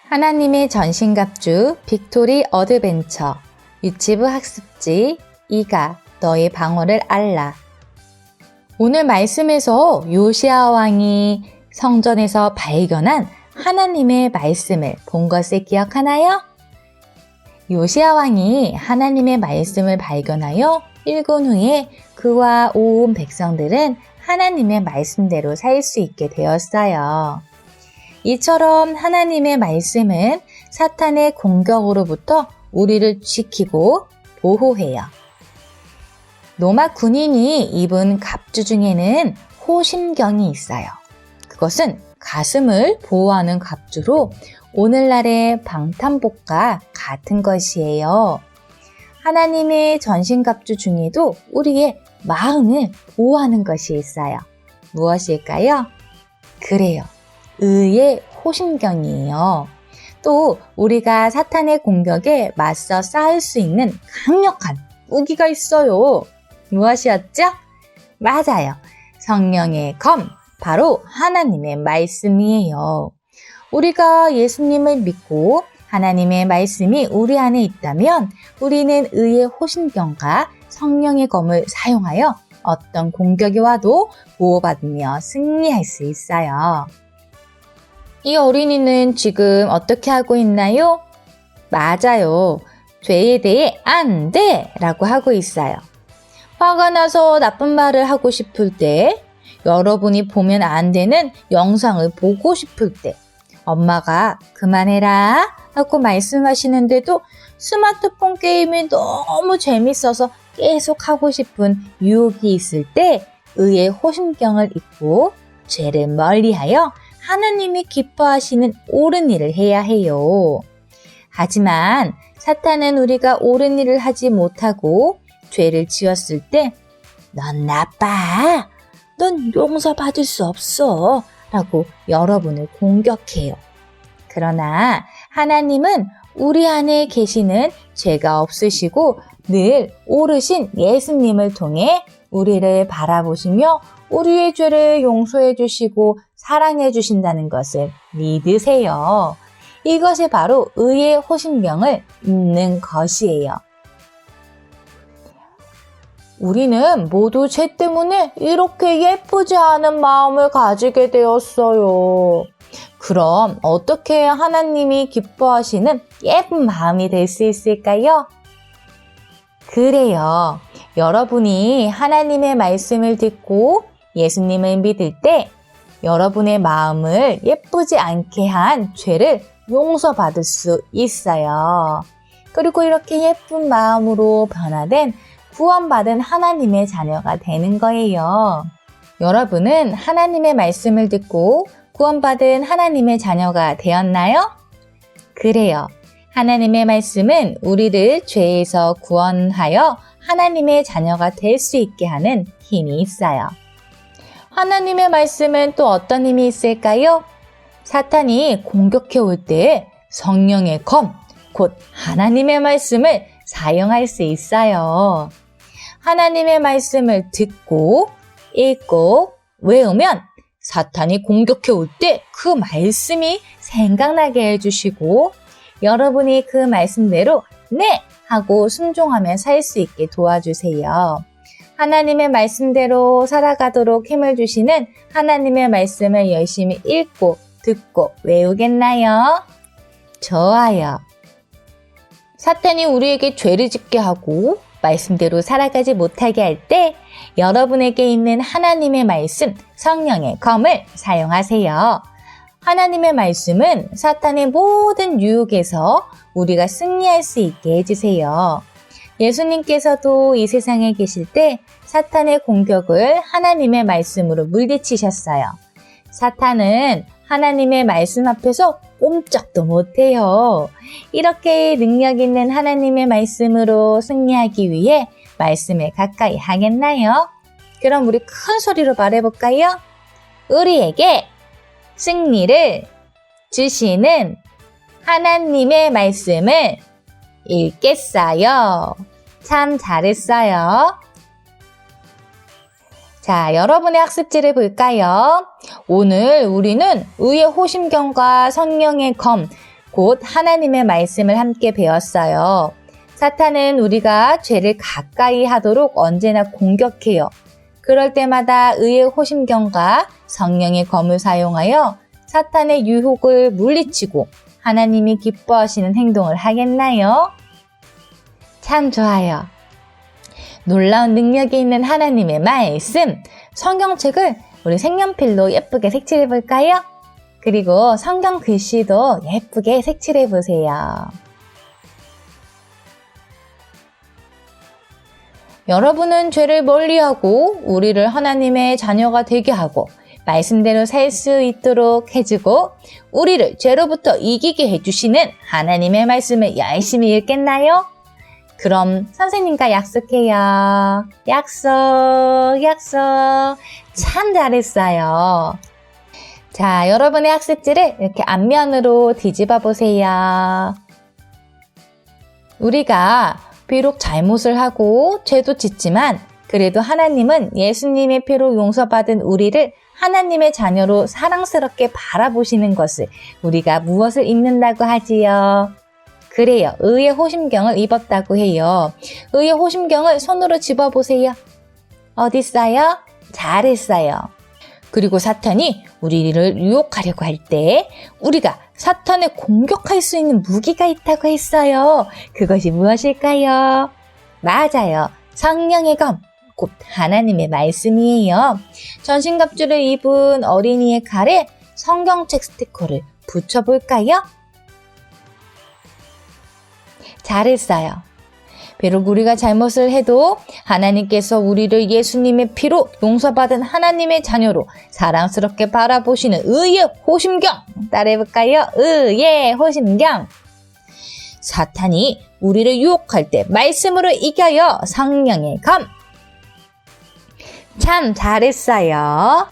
하나님의 전신갑주 빅토리 어드벤처 유치부 학습지 2가 너의 방어를 알라. 오늘 말씀에서 요시야 왕이 성전에서 발견한 하나님의 말씀을 본 것을 기억하나요? 요시야 왕이 하나님의 말씀을 발견하여 읽은 후에 그와 온 백성들은 하나님의 말씀대로 살 수 있게 되었어요. 이처럼 하나님의 말씀은 사탄의 공격으로부터 우리를 지키고 보호해요. 로마 군인이 입은 갑주 중에는 호심경이 있어요. 그것은 가슴을 보호하는 갑주로 오늘날의 방탄복과 같은 것이에요. 하나님의 전신갑주 중에도 우리의 마음을 보호하는 것이 있어요. 무엇일까요? 그래요. 의의 호심경이에요. 또 우리가 사탄의 공격에 맞서 싸울 수 있는 강력한 무기가 있어요. 무엇이었죠? 맞아요. 성령의 검, 바로 하나님의 말씀이에요. 우리가 예수님을 믿고 하나님의 말씀이 우리 안에 있다면 우리는 의의 호심경과 성령의 검을 사용하여 어떤 공격이 와도 보호받으며 승리할 수 있어요. 이 어린이는 지금 어떻게 하고 있나요? 맞아요. 죄에 대해 안 돼! 라고 하고 있어요. 화가 나서 나쁜 말을 하고 싶을 때, 여러분이 보면 안 되는 영상을 보고 싶을 때, 엄마가 그만해라 하고 말씀하시는데도 스마트폰 게임이 너무 재밌어서 계속 하고 싶은 유혹이 있을 때 의의 호심경을 입고 죄를 멀리하여 하나님이 기뻐하시는 옳은 일을 해야 해요. 하지만 사탄은 우리가 옳은 일을 하지 못하고 죄를 지었을 때 넌 나빠, 넌 용서받을 수 없어 라고 여러분을 공격해요. 그러나 하나님은 우리 안에 계시는 죄가 없으시고 늘 오르신 예수님을 통해 우리를 바라보시며 우리의 죄를 용서해 주시고 사랑해 주신다는 것을 믿으세요. 이것이 바로 의의 호심경을 입는 것이에요. 우리는 모두 죄 때문에 이렇게 예쁘지 않은 마음을 가지게 되었어요. 그럼 어떻게 하나님이 기뻐하시는 예쁜 마음이 될 수 있을까요? 그래요. 여러분이 하나님의 말씀을 듣고 예수님을 믿을 때 여러분의 마음을 예쁘지 않게 한 죄를 용서받을 수 있어요. 그리고 이렇게 예쁜 마음으로 변화된 구원받은 하나님의 자녀가 되는 거예요. 여러분은 하나님의 말씀을 듣고 구원받은 하나님의 자녀가 되었나요? 그래요. 하나님의 말씀은 우리를 죄에서 구원하여 하나님의 자녀가 될 수 있게 하는 힘이 있어요. 하나님의 말씀은 또 어떤 힘이 있을까요? 사탄이 공격해 올 때 성령의 검, 곧 하나님의 말씀을 사용할 수 있어요. 하나님의 말씀을 듣고, 읽고, 외우면 사탄이 공격해 올 때 그 말씀이 생각나게 해주시고 여러분이 그 말씀대로 네! 하고 순종하며 살 수 있게 도와주세요. 하나님의 말씀대로 살아가도록 힘을 주시는 하나님의 말씀을 열심히 읽고 듣고 외우겠나요? 좋아요. 사탄이 우리에게 죄를 짓게 하고 말씀대로 살아가지 못하게 할 때 여러분에게 있는 하나님의 말씀, 성령의 검을 사용하세요. 하나님의 말씀은 사탄의 모든 유혹에서 우리가 승리할 수 있게 해주세요. 예수님께서도 이 세상에 계실 때 사탄의 공격을 하나님의 말씀으로 물리치셨어요. 사탄은 하나님의 말씀 앞에서 꼼짝도 못해요. 이렇게 능력 있는 하나님의 말씀으로 승리하기 위해 말씀에 가까이 하겠나요? 그럼 우리 큰 소리로 말해볼까요? 우리에게 승리를 주시는 하나님의 말씀을 읽겠어요. 참 잘했어요. 자, 여러분의 학습지를 볼까요? 오늘 우리는 의의 호심경과 성령의 검, 곧 하나님의 말씀을 함께 배웠어요. 사탄은 우리가 죄를 가까이 하도록 언제나 공격해요. 그럴 때마다 의의 호심경과 성령의 검을 사용하여 사탄의 유혹을 물리치고 하나님이 기뻐하시는 행동을 하겠나요? 참 좋아요. 놀라운 능력이 있는 하나님의 말씀, 성경책을 우리 색연필로 예쁘게 색칠해 볼까요? 그리고 성경 글씨도 예쁘게 색칠해 보세요. 여러분은 죄를 멀리하고 우리를 하나님의 자녀가 되게 하고 말씀대로 살 수 있도록 해주고 우리를 죄로부터 이기게 해주시는 하나님의 말씀을 열심히 읽겠나요? 그럼 선생님과 약속해요. 약속. 참 잘했어요. 자, 여러분의 학습지를 이렇게 앞면으로 뒤집어 보세요. 우리가 비록 잘못을 하고 죄도 짓지만 그래도 하나님은 예수님의 피로 용서받은 우리를 하나님의 자녀로 사랑스럽게 바라보시는 것을 우리가 무엇을 입는다고 하지요? 그래요. 의의 호심경을 입었다고 해요. 의의 호심경을 손으로 집어보세요. 어디 있어요? 잘했어요. 그리고 사탄이 우리를 유혹하려고 할 때 우리가 사탄을 공격할 수 있는 무기가 있다고 했어요. 그것이 무엇일까요? 맞아요. 성령의 검, 곧 하나님의 말씀이에요. 전신갑주를 입은 어린이의 칼에 성경책 스티커를 붙여볼까요? 잘했어요. 비록 우리가 잘못을 해도 하나님께서 우리를 예수님의 피로 용서받은 하나님의 자녀로 사랑스럽게 바라보시는 의의 호심경 따라해볼까요? 의의 호심경. 사탄이 우리를 유혹할 때 말씀으로 이겨요. 성령의 검. 참 잘했어요.